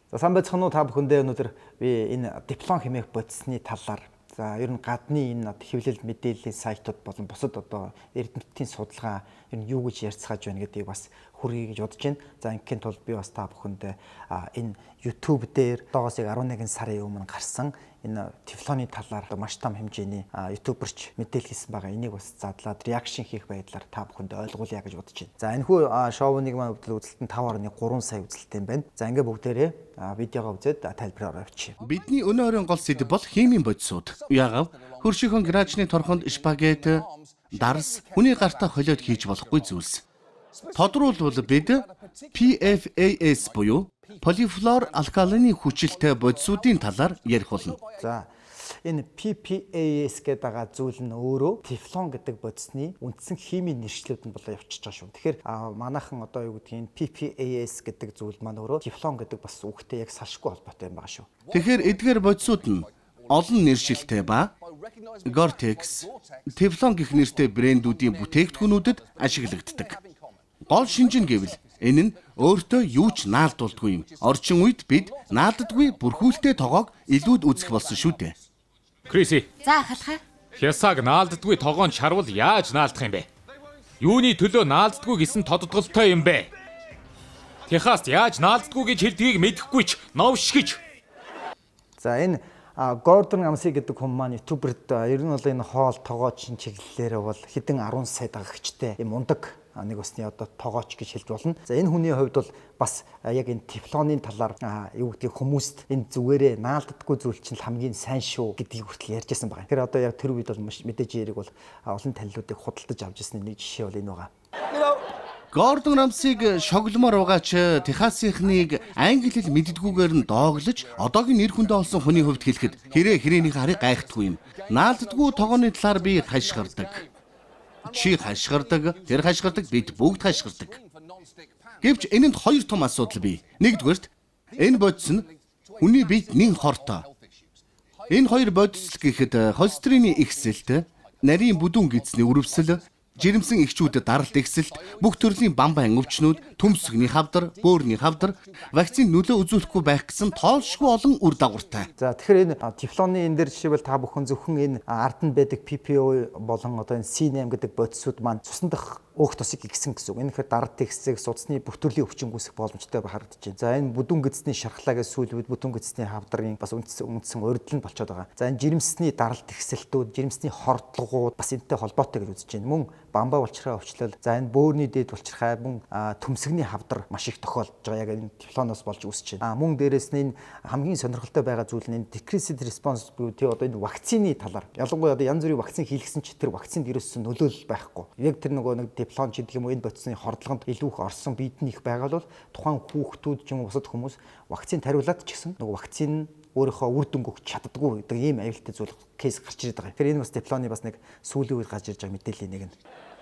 За сайн байцгаана уу та бүхэндээ өнөөдөр би энэ тефлон химийн бодисны талаар за ер нь гадны энэ хэвлэл мэдээллийн сайтууд болон бусад одоо эрдэмтдийн судалгаа ер нь юу гэж ярьцгааж байна гэдгийг бас хүргэе гэж бодож байна. За ингийн тулд би бас та бүхэндээ энэ YouTube дээр доогоос 11 сарын өмнө гарсан энэ тефлоны талаар маш том хэмжээний ютуберч мэдээлэл хийсэн байгаа. Энийг бас задлаад реакшн хийх байдлаар та бүхэнд ойлгуулъя гэж бодож байна. За энэхүү шоуныг маань үзэлт нь 5.3 сая үзэлттэй байна. За ингээ бүгдээрээ видеогоо үзээд тайлбараар авчия. Бидний өнөө оройн гол сэдэв бол химийн бодисууд. Яагав хөршийнхөн гаражны торхонд спагетти, дарс, хүний гартаа холиод хийж болохгүй зүйлс. Тодруулбал бид PFAS буюу полифлор алкалины хүчилтэй бодисуудын талаар ярих болно. За энэ PFAS гэдэг байгаа зүйл нь өөрөө тефлон гэдэг бодисны үндсэн химийн нэршлүүд нь болоо явчихж байгаа шүү. Тэгэхээр манайхан одоо юу гэдгийг PFAS гэдэг зүйл маань өөрөө тефлон гэдэг бас үгтэй яг салшгүй холбоотой юм байгаа шүү. Тэгэхээр эдгээр бодисууд нь олон нэршилтэй ба Gore-Tex, тефлон гэх нэртэй брэндүүдийн бүтээгдэхүүнүүдэд ашиглагддаг. Гол шинж нь гэвэл энэ нь өөртөө юу ч наалдуулдаггүй юм. Орчин үед бид наалддаггүй бүрхүүлтэй тоогоог илүүд үзэх болсон шүү дээ. Криси. За халахаа. Хясааг наалддаггүй тогоон чарвал яаж наалдах юм бэ? Юуны төлөө наалддаггүй гэсэн тодтголтой юм бэ? Техаст яаж наалддаггүй гэж хэлдгийг мэдэхгүй ч новшгиж. За энэ Гордон Амси гэдэг хүн маань ютуберд ер нь бол энэ хоол тогооч чиглэлээр бол хэдэн 10 сая дагагчтай юм ундаг нэг усны одоо тогооч гэж хэлж болно. За энэ хүний хувьд бол бас яг энэ тефлоны талаар юу гэдэг хүмүүст энэ зүгээрээ наалддаггүй зүйл чинь хамгийн сайн шүү гэдгийг хүртэл ярьжсэн байгаа. Тэгэхээр одоо яг тэр үед бол мэдээж яриг бол олон танилуудыг худалдаж авч ирсэн нэг жишээ бол энэ байгаа. Гордон Рамсиг шогломоор байгаач Техасынхныг англи хэл мэддгүйгээр нь дооглож одоогийн нэр хүндээ олсон хүний хувьд хэлэхэд хэрээнийхээ харыг гайхдаггүй юм. Наалддаггүй тогооны талаар би хашгирдаг. Чи хашгирдаг, тэр хашгирдаг, бид бүгд хашгирдаг. Гэвч энэнд хоёр том асуудал бий. Нэгдүгээрт энэ бодис нь хүний биед нэн хортой. Энэ хоёр бодис гэхэд холестерины ихсэлт, нарийн бүдүүн гидсний өрөвсөл, жирэмсэн эхчүүдэд даралт ихсэлт, бүх төрлийн бамбайн өвчнүүд, төмсгний хавдар, бөөрийн хавдар, вакцины нөлөө үзүүлэхгүй байх гэсэн тоолшгүй олон үр дагавартай. За тэгэхээр энэ тефлоны энэ дээр жишээлбэл та бүхэн зөвхөн энэ ард нь байдаг PPO болон одоо энэ C8 гэдэг бодисууд маань цусан дах өөх тосыг игсэн гэсэн үг. Энэ ихээр даралт ихсэг, судасны бүх төрлийн өвчин гүйцэх боломжтой харагдаж байна. За энэ бүдүүн гидсний шархлагаас сүүлбэд бүдүүн гидсний хавдрын бас үндсэн урьдл нь болчиход байгаа. За энэ жирэмсний даралт ихсэлтүүд, жирэмсний хордлогууд бас энэтэй холбоотой гэж үзэж байна. Мөн бамбаа улчраа өвчлөл, за энэ бөөрийн дээд улчрахай, мөн төмсгний хавдар маш их тохиолдож байгаа. Яг энэ тефлоноос болж үүсэж байна. Мөн дээрэс нь энэ хамгийн сонирхолтой байгаа зүйл нь энэ decreased response буюу тий одоо энэ вакцины талаар. Ялангуяа одоо янз бүрийн вакцин хийлгсэн ч тэр вакцинд ерөөсөө нөлөөлөл байхгүй. Яг тэр нөгөө нэг тефлон ч гэдэг юм уу энэ бодисны хордлогонд илүү их орсон биедний их байгаа бол тухайн хүүхдүүд ч юм уу бусад хүмүүс вакцин тариулаад ч гэсэн нөгөө вакцин өөрийнхөө үр дүнг өгч чаддаггүй гэдэг ийм аюултай зүйл кейс гарч ирээд байгаа. Тэгэхээр энэ бас тефлоны бас нэг сүүлийн үед гарч ирж байгаа мэдээллийн нэг нь.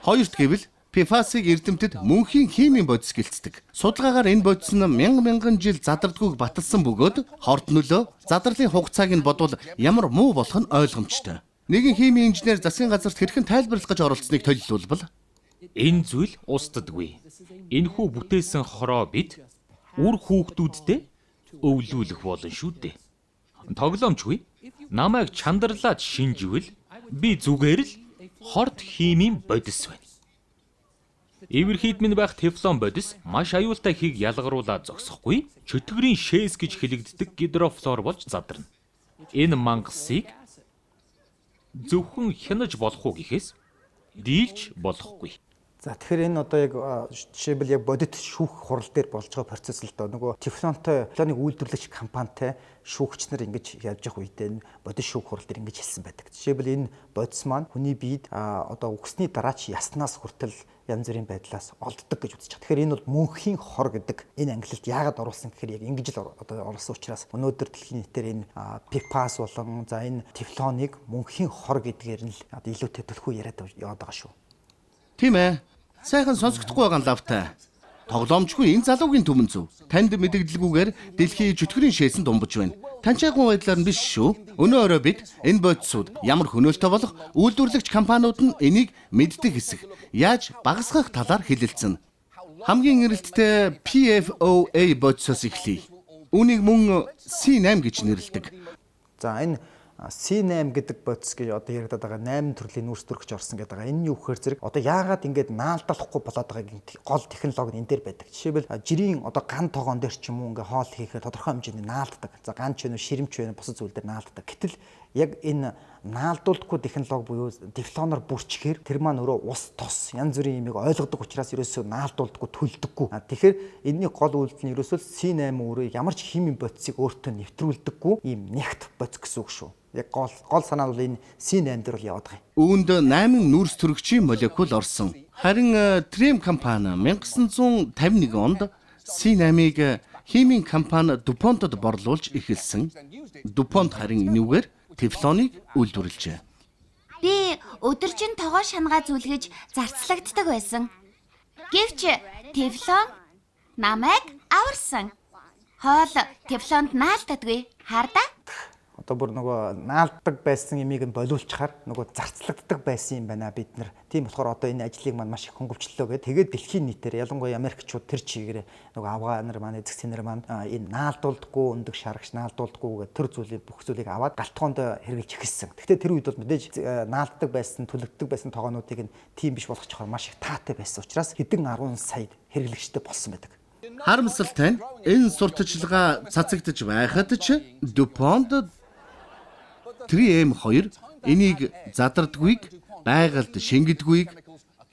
Хоёрт гэвэл PFAS-ыг эрдэмтэд мөнхийн химийн бодис гэлцдэг. Судалгаагаар энэ бодис нь мянган жил задардгүйг баталсан бөгөөд хорт нөлөө, задралын хугацааг нь бодвол ямар муу болох нь ойлгомжтой. Нэгэн химийн инженер засгийн газарт хэрхэн тайлбарлах гэж оролцсныг төлөвлөвл. Энэ зүйл устдаггүй. Энэхүү бүтээсэн хороо бид үр хүүхдүүдтэй өвлүүлэх болно шүү дээ. Тоглоомчгүй. Намайг чандарлаад шинжвэл би зүгээр л хорт химийн бодис байна. Эвэрхийд минь байх тефлон бодис маш аюултай хийг ялгаруулаад зогсохгүй чөтгөрийн шээс гэж хэлэгддэг гидрофлор болж задарна. Энэ мангасыг зөвхөн хянаж болох уу гэхээс дийлж болохгүй. За тэгэхээр энэ одоо яг жишээлбэл яг бодит шүүх хурал дээр болж байгаа процесс л доо нөгөө тефлонтой тефлоныг үйлдвэрлэгч компанитай шүүгч нар ингэж явж явах үедээ энэ бодит шүүх хурал дээр ингэж хэлсэн байдаг. Жишээлбэл энэ бодис маань хүний биед одоо үхсний дараа ч яснаас хүртэл янз бүрийн байдлаас олддог гэж үзэж байгаа. Тэгэхээр энэ бол мөнхийн хор гэдэг энэ ангилалд яагаад оруулсан гэхээр яг ингэж л одоо оруулсан учраас өнөөдөр дэлхийн нийтээр энэ PFAS болон за энэ тефлоныг мөнхийн хор гэдгээр нь л илүүтэй төлхөө яриад яваад байгаа шүү. Тийм ээ. Сайхан сонсогдохгүй байгаа лавтай. Тоглоомчгүй энэ залуугийн түмэн зөв. Танд мэдэгдэлгүйгээр дэлхийн чөтгөрийн шээс нь думбаж байна. Танчаагүй байдлаар нь биш шүү. Өнөө өрөө бид энэ бодисууд ямар хөнөөлтөй болох үйлдвэрлэгч компаниуд нь энийг мэддэг хэсэг яаж багасгах талаар хэлэлцэн. Хамгийн эрэлттэй PFOA бодисоос эхлэе. Үүнийг мөн C8 гэж нэрлэдэг. За энэ C8 гэдэг бодис гэж одоо яригадаад байгаа 8 төрлийн нүүрс төрөгч орсон гэдэг байгаа. Энэ нь юу гэхээр зэрэг одоо яагаад ингэж наалдахгүй болоод байгааг гол технологи нь энэ дээр байдаг. Жишээлбэл жирийн одоо ган тогоон дээр ч юм уу ингээ хоол хийхээр тодорхой хэмжээний наалддаг. За ган ч вэ, ширэмч вэ, бусад зүйл дээр наалддаг. Гэтэл яг энэ наалдуулахгүй технологи буюу тефлоноор бүрчгээр тэр маань өөрөө ус тос янз бүрийн юмыг ойлгодог учраас ерөөсөө наалдуулдаггүй, төлдөггүй. Тэгэхээр энэний гол үйлдэл нь ерөөсөө C8 өөрөө ямар ч химийн бодисыг өөртөө нэвтрүүлдэггүй ийм нягт бодис гэсэн үг шүү. Яг гол санаа нь бол энэ C8 дээр бол яваад байгаа юм. Үүнд 8 нүүрс төрөгчийн молекул орсон. Харин Трем компани 1951 онд C8-ыг химийн компани DuPont-д борлуулж эхэлсэн. DuPont харин энүүгээр тефлоныг үйлдвэрлэжээ. Би өдөржин тогоо шангаа зүлгэж зарцлагддаг байсан. Гэвч тефлон намайг аварсан. Хоол тефлонд наалддаггүй. Хардаа. Одоо бүр нөгөө наалддаг байсан ямиг нь болиулчихаар нөгөө зарцлагддаг байсан юм байна бид нар. Тийм болохоор одоо энэ ажлыг маань маш их хөнгөвчлөө гэдэг. Тэгээд дэлхийн нийтээр ялангуяа Америкчууд тэр чигээр нөгөө авгаанар маань эзэгцэнэр маань энэ наалдуулдаггүй өндөг шарагч наалдуулдаггүй гэдэг тэр зүйлийг бүх зүйлийг аваад галтгоонд хэрэглэж эхэлсэн. Гэхдээ тэр үед бол мэдээж наалддаг байсан, төлөгддөг байсан тогоонуудыг нь тийм биш болгочихоор маш их таатай байсан учраас хэдэн 10 сая хэрэглэгчтэй болсон байдаг. Харамсалтай нь энэ сурталчилгаа цацагдж байхад ч DuPont 3M2 энийг задардгүйг, байгальд шингэдгүйг,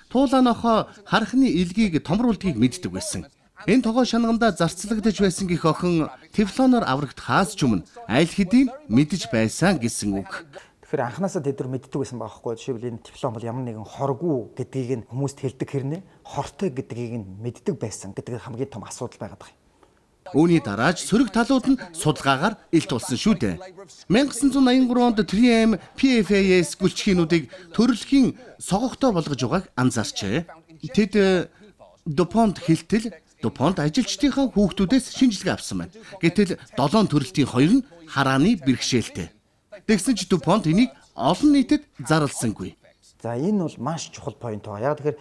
туулааныхоо харахны илгийг томруулдгийг мэддэг байсан. Энэ тогоо шангамдаа зарцлагдаж байсан гэх охин тефлоноор аврагдахаас ч өмнө аль хэдийн мэдж байсан гэсэн үг. Тэгэхээр анханасаа тэд нар мэддэг байсан байгаа байхгүй. Жишээлбэл энэ тефлон бол ямар нэгэн хоргүй гэдгийг нь хүмүүст хэлдэг хэрнээ хортой гэдгийг нь мэддэг байсан гэдэг хамгийн том асуудал байгаад байгаа юм. Үүний дараач сөрөг талууд нь судалгаагаар илт болсон шүү дээ. 1983 онд 3M PFAS гүлчхийнүүдийг төрөлхийн согогтой болгож байгааг анзаарчээ. Тэд DuPont хэлтэл DuPont ажилчдынхаа хүүхдүүдээс шинжилгээ авсан байна. Гэтэл 7 төрөлтийн 2 нь харааны бэрхшээлтэй. Тэгсэн ч DuPont энийг олон нийтэд зарлсангүй. За энэ бол маш чухал поинт байгаа. Яг тэгэхээр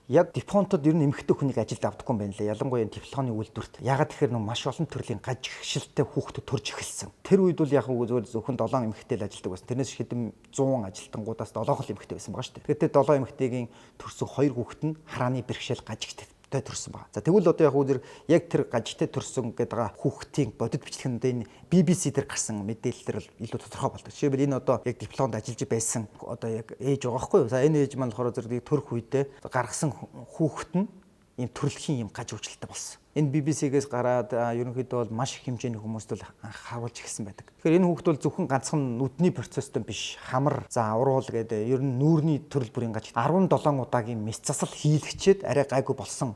яг DuPont-од ер нь эмэгтэй хүнийг ажилд авдаггүй юм байна лээ. Ялангуяа тефлоны үйлдвэрт. Ягаад тэгэхээр маш олон төрлийн гажигшилтэй хүүхдүүд төрж эхэлсэн. Тэр үед бол яг зөвхөн 7 эмэгтэй л ажилдаг байсан. Тэрнээс хэдэн 100 ажилтангуудаас 7 хол эмэгтэй байсан байгаа шүү дээ. Тэгэхээр 7 эмэгтэйгийн төрсөн 2 хүүхэд нь харааны бэрхшээл гажигтай төрсөн байна. За тэгвэл одоо яг тэр гажигтай төрсөн гэдэг хүүхдийн бодит бичлэгэнд энэ BBC дээр гарсан мэдээлэлээр илүү тодорхой болдог. Жишээлбэл энэ одоо яг дипломд ажиллаж байсан одоо яг ээж байгаа байхгүй юу? За энэ ээж маань болохоор зэрэг төрөх үедээ гаргасан хүүхэд нь ийм төрөлхийн юм гаж уучлалтай болсон. Энэ BBC-гээс гараад ерөнхийдөө бол маш их хэмжээний хүмүүст бол харуулж ирсэн байдаг. Тэгэхээр энэ хүүхэд бол зөвхөн ганцхан нүдний процесстэй биш, хамар, за уруул гэдэг ер нь нүүрний төрөл бүрийн гаж 17 удаагийн мэс засал хийлгчээд арай гайгүй болсон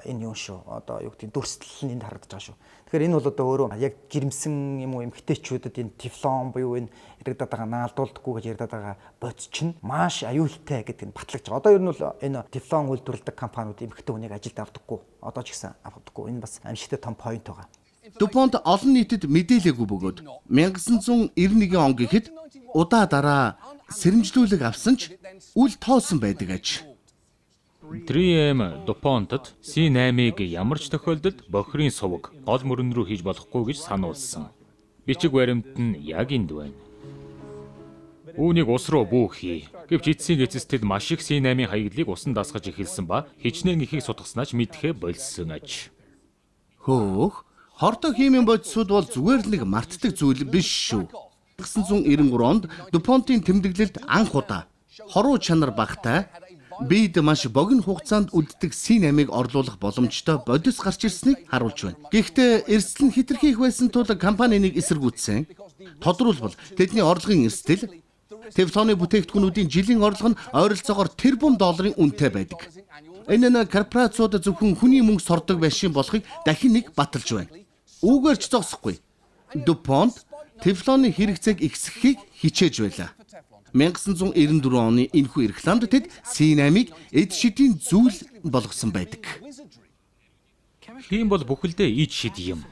энэ юм шүү. Одоо юу гэдэг дүрслэл нь энд харагдаж байгаа шүү. Тэгэхээр энэ бол одоо өөрөө яг жирэмсэн юм уу эмгтээчүүдэд энэ тефлон буюу энэ яригадаад байгаа наалдуулдаггүй гэж яригадаад байгаа бодис чинь маш аюултай гэдэг нь батлагдж байгаа. Одоо ер нь бол энэ тефлон үйлдвэрлэдэг компаниуд эмгтээ хүнийг ажилд авдаггүй. Одоо ч гэсэн авдаггүй. Энэ бас амжилттай том поинт байгаа. DuPont олон нийтэд мэдээлээгүй бөгөөд 1991 он гэхэд удаа дараа сэрэмжлүүлэг авсан ч үл тоосон байдаг аж. 3M DuPont-д C8-ыг ямар ч тохиолдолд бохирын суваг гол мөрөн рүү хийж болохгүй гэж сануулсан. Бичиг баримт нь яг энд байна. Үүнийг ус руу бүүхий. Гэвч эцсийн эцэстэд маш их C8-ийн хаягдлыг усан дасгаж эхэлсэн ба хичнээн ихийг сутгаснаач мэдхээ болсон аж. Хөөх, хортой химийн бодисууд бол зүгээр л нэг мартдаг зүйл биш шүү. 1993 онд DuPont-ийн тэмдэглэлд анх удаа хоруу чанар багтай бид маш богино хугацаанд үлддэг C8-ыг орлуулах боломжтой бодис гарч ирснийг харуулж байна. Гэхдээ эрсдэл нь хэтэрхий их байсан тул компани энийг эсэргүүцсэн. Тодорхойлбол тэдний орлогын эрсдэл тефлоны бүтээгдэхүүнүүдийн жилийн орлого нь ойролцоогоор $1 үнэтэй байдаг. Энэ нь корпорациуд зөвхөн хүний мөнгө сордог байшин болохыг дахин нэг баталж байна. Үүгээр ч зогсохгүй. DuPont тефлоны хэрэгцээг ихсгэхийг хичээж байлаа. 1994 оны энэхүү рекламд тэд C8-ыг эд шидийн зүйл болгосон байдаг. Тийм бол бүхэлдээ ид шид юм.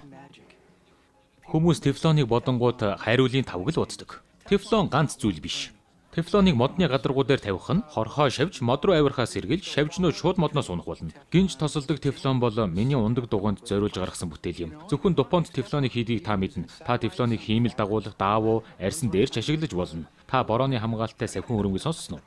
Хүмүүс тефлоныг бодонгууд хайруулын тавг л боддог. Тефлон ганц зүйл биш. Тефлоныг модны гадаргуу дээр тавих нь хорхоо шавж мод руу авирахаас сэргийлж шавжнууд шууд модноос унах болно. Гинж тосолдог тефлон бол миний ундаг дугуйнд зориулж гаргасан бүтээл юм. Зөвхөн DuPont тефлоны хийдийг та мэднэ. Та тефлоныг хиймэл дагуулах даавуу арьсан дээрч ашиглаж болно. Та борооны хамгаалалттай савхин хөрөнгө сонссноо.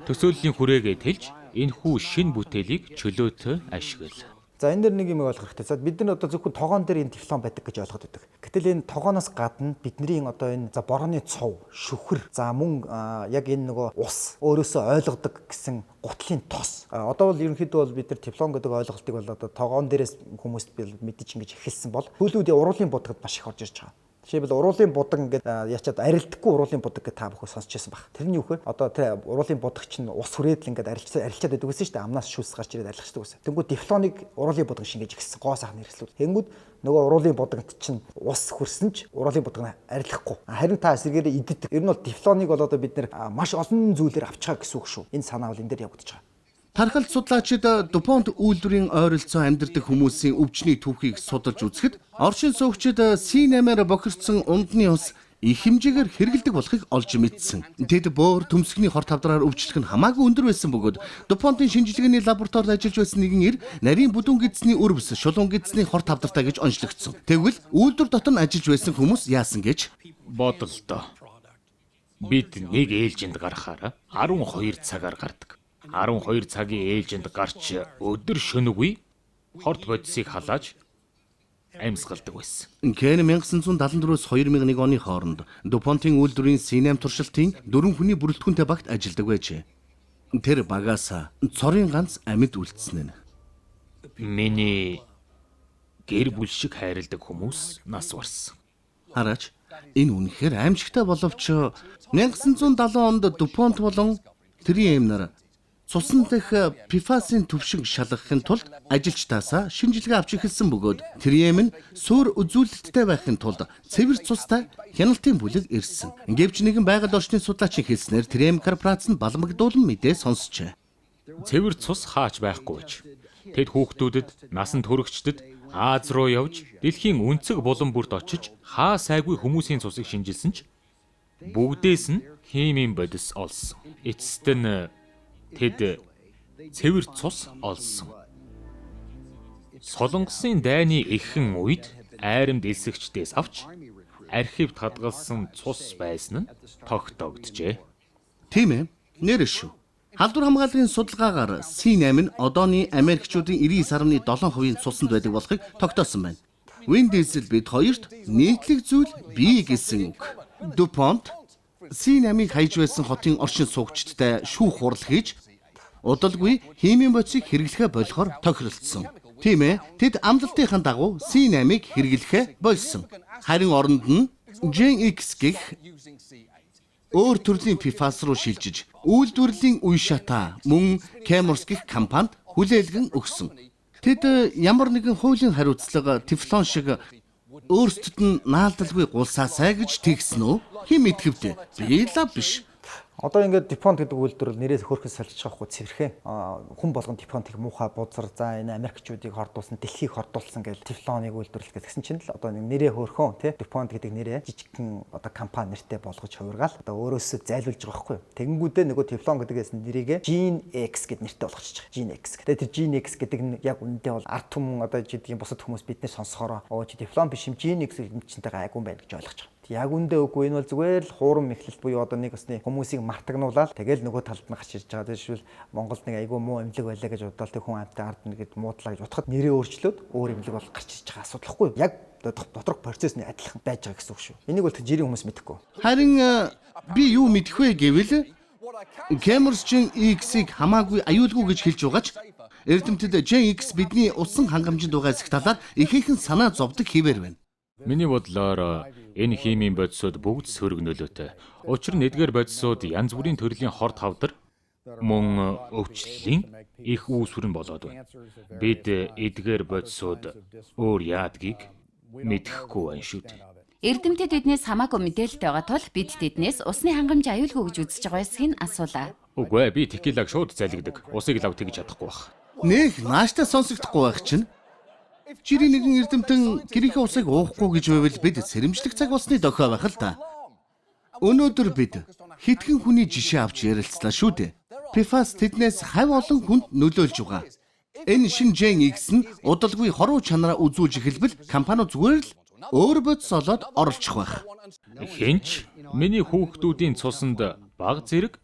Төсөөллийн хүрээгээ тэлж энэхүү шин бүтээлийг чөлөөтэй ашигла. За энэ дэр нэг юм ойлгох хэрэгтэй. За бид нар одоо зөвхөн тогоон дээр энэ тефлон байдаг гэж ойлгоод байдаг. Гэтэл энэ тогооноос гадна бидний одоо энэ за борооны цов, шүхэр, за мөн яг энэ нөгөө ус өөрөөсөө ойлгодог гэсэн гутлын тос. Одоо бол ерөнхийдөө бол бид нар тефлон гэдэг ойлголтыг бол одоо тогоон дээрээс хүмүүст мэдэж ингэж эхэлсэн бол хөлүүдийн уруулын будагт маш их орж ирж байгаа. Жишээлбэл уруулын будаг ингээд яачаад арилдахгүй уруулын будаг гэж та бүхэн сонсч байсан баг. Тэрний юу вэ? Одоо тэр уруулын будаг чинь ус хүрээд л ингээд арилчаад байдаг гэсэн шүү дээ. Амнаас шүүс гарч ирээд арилгачдаг гэсэн. Тэнгүүд тефлоныг уруулын будаг шингээж ихсэн гоо сайхан хэрэгслүүд. Тэнгүүд нөгөө уруулын будагт чинь ус хүрсэн ч уруулын будаг нь арилгахгүй. Харин та эсрэгээр иддэг. Ер нь бол тефлоныг бол одоо бид нэр маш олон зүйлээр авч байгаа гэсэн үг шүү. Энэ санаа бол энэ дээр явагдаж байгаа. Тархалт судлаачид DuPont үйлдвэрийн ойролцоо амьдардаг хүмүүсийн өвчний түүхийг судалж үзэхэд оршин суугчид C8-аар бохирдсон ундны ус их хэмжээгээр хэрэгэлдэг болохыг олж мэдсэн. Тэд бөөр төмсгний хор тавдраар өвчлөх нь хамаагүй өндөр байсан бөгөөд DuPont-ын шинжилгээний лабораторид ажиллаж байсан нэгэн ир нарийн бүдүүн гидсний өрөвс шулуун гидсний хор тавдартай гэж онцлогдсон. Тэгвэл үйлдвэр дотор нь ажиллаж байсан хүмүүс яасан гэж Бодлоо. Бид нэг ээлжинд гарахаараа 12 цагаар гардаг. 12 цагийн ээлжинд гарч өдөр шөнөгүй хорт бодисыг халааж амьсгалдаг байсан. Кен 1974-өөс 2001 оны хооронд DuPont-ын үйлдвэрийн C8 туршилтын 4 хүний бүрэлдэхүүнтэй багт ажилладаг байжээ. Тэр багаас цорын ганц амьд үлдсэн нь. Миний гэр бүл шиг хайрладаг хүмүүс нас барсан. Хараач, энэ үнэхээр аимшигтай боловч 1970 онд DuPont болон 3M нар цусан дэх PFAS-ын төвшин шалгахын тулд ажилчдаасаа шинжилгээ авч эхэлсэн бөгөөд 3M нь суур үзүүлэлттэй байхын тулд цэвэр цустай хяналтын бүлэг ирсэн. Гэвч нэгэн байгаль орчны судлаачийн хэлснээр 3M корпорац нь баламгдуулан мэдээ сонсчээ. Цэвэр цус хаач байхгүй гэж. Тэд хүүхдүүдэд, насанд хүрэгчдэд Аз руу явж дэлхийн өнцөг булан бүрт очиж хаа сайгүй хүмүүсийн цусыг шинжилсэн ч бүгдээс нь химийн бодис олсон. Эцэст нь тэд цэвэр цус олсон. Солонгосын дайны эхэн үед айрамд элсэгчдээс авч архивд хадгалсан цус байсан нь тогтоогджээ. Тийм ээ, нэр шүү. Халдвар хамгааллын судалгаагаар C8 нь одооны Америкчуудын 99.7% цуснд байдаг болохыг тогтоосон байна. Вин дизель бид хоёрт нийтлэг зүйл бий гэсэн үг. DuPont C8-ыг хайж байсан хотын оршин суугчдтай шүүх хурал хийж удалгүй химийн бодисыг хэрэглэхэ болохоор тохиролцсон. Тийм ээ, тэд амлалтынхаа дагуу C8-ыг хэрэглэхэ болсон. Харин оронд нь Gen X гэх өөр төрлийн PFAS руу шилжиж үйлдвэрлэлийн үе шатаа мөн Chemours гэх компанид хүлээлгэн өгсөн. Тэд ямар нэгэн хуулийн хариуцлага тефлон шиг өөрсдөд нь наалдалгүй гулсаасай гэж тэгсэн үү? Хэн мэдхэвдэ? Би л биш. Одоо ингээд DuPont гэдэг үйлдвэр бол нэрээс хөөрхөн солиж байгаа хгүй цэвэрхэн. Хүн болгон DuPont-ыг муухай бузар за энэ Америкчуудыг хордуулсан, дэлхийг хордуулсан гэж тефлоныг үйлдвэрлэх гэсэн чинь л одоо нэрээ хөөрхөн тий DuPont гэдэг нэрээ жижигхэн одоо компани нэртэй болгож хувиргаал одоо өөрөөсөө зайлуулж байгаа хгүй. Тэгэнгүүтээ нөгөө тефлон гэдэгээс нэрийгээ Gen X гэд нэртэй болгочих. Gen X. Тэгээ тэр Gen X гэдэг нь яг үндэ бол ард түмэн одоо жидгийн бусад хүмүүс бид нэр сонсохороо чи тефлон биш юм Gen X гэдэг чинтэйгээ айгуун байна гэж ойлгож байгаа. Яг үндэ үгүй энэ бол зүгээр л хуурам мэхлэлт буюу одоо нэг усны хүмүүсийг мартагнуулаад тэгэл нөгөө талд нь гарч ирж байгаа. Жишээл Монголд нэг айгүй муу эмнэлэг байлаа гэж бодлоо тэг хүн амтай ард нэгэд муудлаа гэж утгад нэрээ өөрчлөөд өөр эмнэлэг бол гарч ирж байгаа асуудал хгүй. Яг доторх процессны адилхан байж байгаа гэсэн үг шүү. Энийг бол жирийн хүмүүс мэдэхгүй. Харин би юу мэдэх вэ гэвэл Chemours Gen X-ийг хамаагүй аюулгүй гэж хэлж байгаач эрдэмтэд Gen X бидний усан хангамжинд байгаа хэсэг талаар ихээхэн санаа зовдөг хэвээр байна. Миний бодлоор энэ химийн бодисууд бүгд сөрөг нөлөөтэй. Учир нь эдгээр бодисууд янз бүрийн төрлийн хор тавдар мөн өвчлөлийн их үүсвэрэн болоод байна. Бид эдгээр бодисууд өөр яадгийг мэдэхгүй байна шүү дээ. Эрдэмтэд биднээс хамаагүй мэдээлэлтэй байгаа тул бид тэднээс усны хангамж аюулгүй гэж үзэж байгаа эсхийг асуулаа. Үгүй ээ, би текилаг шууд залгидаг. Усыг лав тэгж чадахгүй байх. Нэх нааштай сонсогдохгүй байх чинь. Жирийн нэгэн эрдэмтэн гэрийнхээ усыг уухгүй гэж байвал бид сэрэмжлэх цаг болсны дохио байх л та. Өнөөдөр бид хитгэн хүний жишээ авч ярилцлаа шүү дээ. PFAS тэднээс хавь олон хүнд нөлөөлж байгаа. Энэ шин Gen X нь удалгүй хоруу чанараа үзүүлж эхэлбэл компаниуд зүгээр л өөр бодис олоод оролцох байх. Хинч миний хүүхдүүдийн цуснд баг зэрэг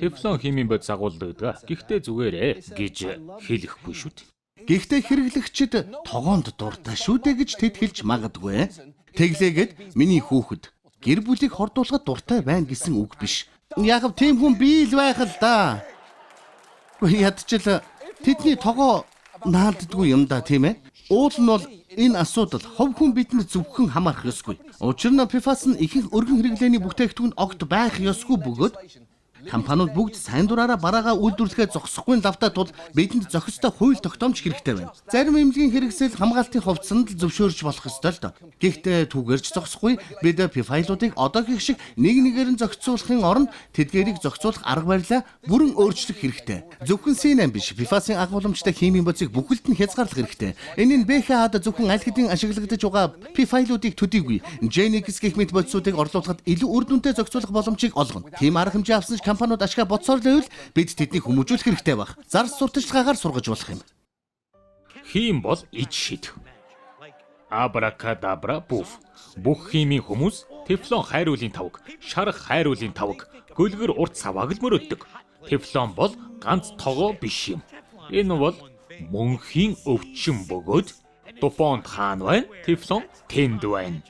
тефлон химийн бодис агуулдаг. Гэхдээ зүгээрээ гэж хэлэхгүй шүү дээ. Гэхдээ хэрэглэгчид тогоонд дуртай шүү дээ гэж тэд хэлж магадгүй. Тэглээгээд миний хүүхэд гэр бүлийг хордуулахад дуртай байна гэсэн үг биш. Яг тийм хүн бий л байх л да. Ядчил тэдний тогоо наалддаггүй юм да, тийм ээ. Уул нь бол энэ асуудал хов хүн бидэнд зөвхөн хамаарах ёсгүй. Учир нь PFAS нь ихэнх өргөн хэрэглээний бүтээгдэхүүн огт байх ёсгүй бөгөөд компаниуд бүгд сайн дураараа бараагаа үйлдвэрлэхээ зогсохгүй лавтаа тул бидэнд зохистой хууль тогтоомж хэрэгтэй байна. Зарим эмнэлгийн хэрэгсэл хамгаалтын хувцсанд л зөвшөөрч болох ёстой л доо. Гэхдээ түгээрч зогсохгүй бид файлуудыг одоогийн шиг нэг нэгээр нь зохицуулахын оронд тэдгээрийг зохицуулах арга барилаа бүрэн өөрчлөх хэрэгтэй. Зөвхөн C8 биш, PFAS-ын агуулмжтай химийн бодисыг бүгд нь хязгаарлах хэрэгтэй. Энэ нь BHA-д зөвхөн аль хэдийн ашиглагдаж байгаа файлуудыг төдийгүй Gen X гэх мэт бодисуудыг орлуулахад илүү үр дүнтэй зохицуулах боломжийг олгоно. Тийм арга хэмжээ авсан компаниуд ашгаа бодсоор л байвал бид тэднийг хүмүүжүүлэх хэрэгтэй баг. Зарц сурталчилгаагаар сургаж болох юм. Хим бол иж шид. Абракадабра буф. Бүх химийн хүмүүс тефлон хайруулын тавг, шарах хайруулын тавг, гөлгөр урт савааг л мөрөддөг. Тефлон бол ганц тогоо биш юм. Энэ бол мөнхийн өвчин бөгөөд дупонт хаан байна, тефлон тэнд байна.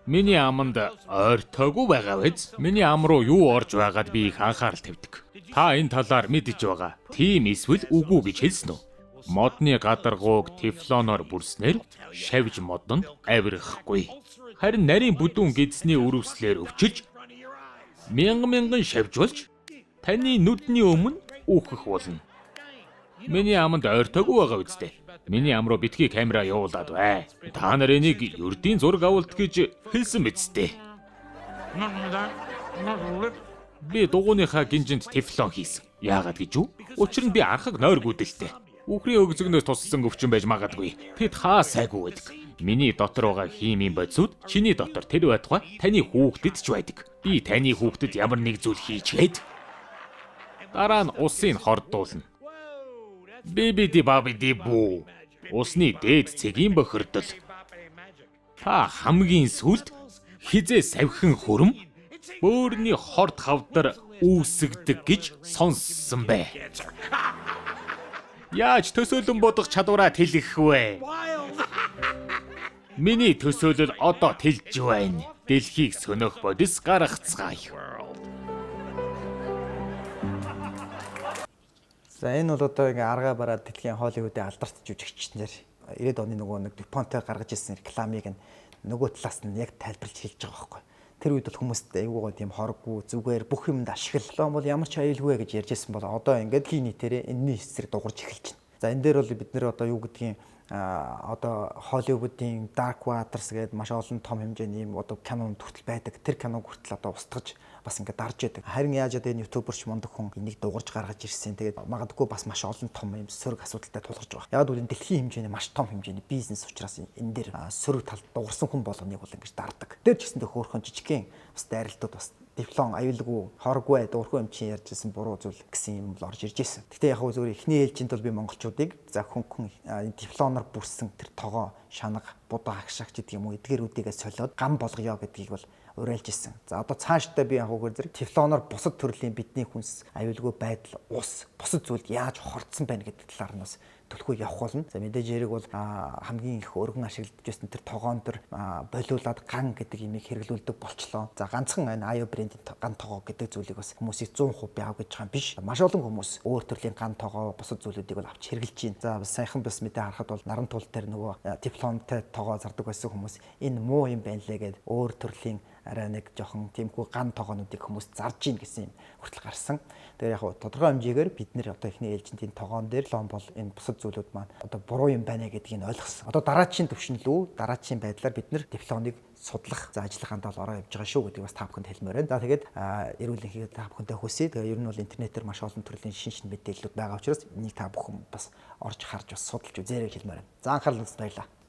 Миний аманд ойртоогүй байгаа биз? Миний ам руу юу орж байгаад би их анхаарал тавьдаг. Та энэ талаар мэдэж байгаа. Тийм эсвэл үгүй гэж хэлсэн үү? Модны гадаргууг тефлоноор бүрснээр шавж модонд авирахгүй. Харин нарийн бүдүүн гидсний өрөвслээр өвчилж мянган шавжуулж таны нүдний өмнө үхэх болно. Миний аманд ойртоогүй байгаа үстэй. Миний ам руу битгий камера явуулаад бай. Та нар энийг ердийн зураг авалт гэж хэлсэн биз дээ. Би дугууныхаа гинжинд тефлон хийсэн. Яагаад гэж юу? Учир нь би анхаг нойр гүйдэлтэй. Үхрийн өгзөгнөөс туссан өвчин байж магадгүй. Тэд хаа сайгүй байдаг. Миний дотор байгаа химийн бодисууд чиний дотор тэр байтугай таны хүүхдэд ч байдаг. Би таны хүүхдэд ямар нэг зүйл хийчихэд дараа нь усын хордуулна. Бибиди бабиди бүү. Усны дээд цэгийн бохирдол. Та хамгийн сүлд хизээ савхин хөрөм бөөрийн хорд хавдар үүсгдэг гэж сонссон бэ. Яаж төсөөлөн бодох чадвараа тэлэх вэ? Миний төсөөлөл одоо тэлж байна. Дэлхийг сөнөх бодис гаргацгаая. За энэ бол одоо ингээ аргаа бараад дэлхийн Холливуудын алдарт жүжигчнэр 90-ад оны нөгөө нэг Дюпонтой гаргаж ирсэн рекламыг нөгөө талаас нь яг тайлбарлаж хэлж байгаа байхгүй. Тэр үед бол хүмүүст айгуугаа тийм хоргүй зүгээр бүх юмд ашиглалаа бол ямар ч аюулгүй гэж ярьжсэн бол одоо ингээд хий нийтээрээ энэний эсрэг дуурж эхэлж байна. За энэ дээр бол бид нэр одоо юу гэдгийг одоо Холливуудын Dark Waters гэдэг маш олон том хэмжээний юм одоо кинонд хүртэл байдаг. Тэр киног хүртэл одоо устгаж бас ингээд дарж яадаг. Харин яаж одоо энэ ютуберч мундаг хүн энийг дуурж гаргаж ирсэн. Тэгээд магадгүй бас маш олон том юм сөрөг асуудалтай тулгарч байгаа. Яг үл энэ дэлхийн хэмжээний маш том хэмжээний бизнес учраас энэ дээр сөрөг талд дуурсан хүн болгоныг бол ингэж дардаг. Тэр ч гэсэндээ хөөрхөн жижигхэн бас дайралтууд бас тефлон аюулгүй хоргүй дуурхай юм чинь ярьжсэн буруу зүйл гэсэн юм бол орж ирж байсан. Гэтэ яг хөө зөвхөн эхний ээлжинд бол би монголчуудыг за хүн тефлоноор бүрсэн тэр тогоо шанага будаа агшаагч гэдэг юм уу эдгээрүүдийгээ солиод гам болгоё гэдгийг бол уриалж ирсэн. За одоо цаашдаа би яг хөө зэрэг тефлоноор бусад төрлийн бидний хүнс аюулгүй байдал ус бусад зүйлд яаж хорцсон байна гэдэг талаар нь бас төлхөө явах болно. За мэдээж яриг бол хамгийн их өргөн ашиглаж байсан тэр тогоон төр болиулаад ган гэдэг имийг хэрэглүүлдэг болчлоо. За ганцхан энэ Аю брендийн ган тогоо гэдэг зүйлийг бас хүмүүсийг 100% яав гэж байгаа юм биш. Маш олон хүмүүс өөр төрлийн ган тогоо бусад зүйлүүдийг бол авч хэрэглэж байна. За бас сайхан бас мэдээ харахад бол наран тул дээр нөгөө тефлонтой тогоо зардаг байсан хүмүүс энэ муу юм байна лээ гэд өөр төрлийн арай нэг жоохон тиймхүү ган тогоонуудыг хүмүүс зарж ийн гэсэн юм хүртэл гарсан. Тэгэхээр яг тодорхой хэмжээгээр бид нэр одоо ихний ээлжинд энэ тогоон дээр лон бол энэ бусад зүйлүүд маань одоо буруу юм байна гэдгийг ойлгосон. Одоо дараачийн төвшинлүү дараачийн байдлаар бид нэр тефлоныг судлах за ажиллагаанд ороо явж байгаа шүү гэдгийг бас та бүхэнд хэлмээр байна. За тэгээд эрүүл энхийг та бүхэндээ хүсье. Тэгээ ер нь бол интернетээр маш олон төрлийн шинэ мэдээллүүд байгаа учраас энийг та бүхэн бас орж харж бас судалж үзээрэй хэлмээр байна. За анхаарлаа баярлалаа.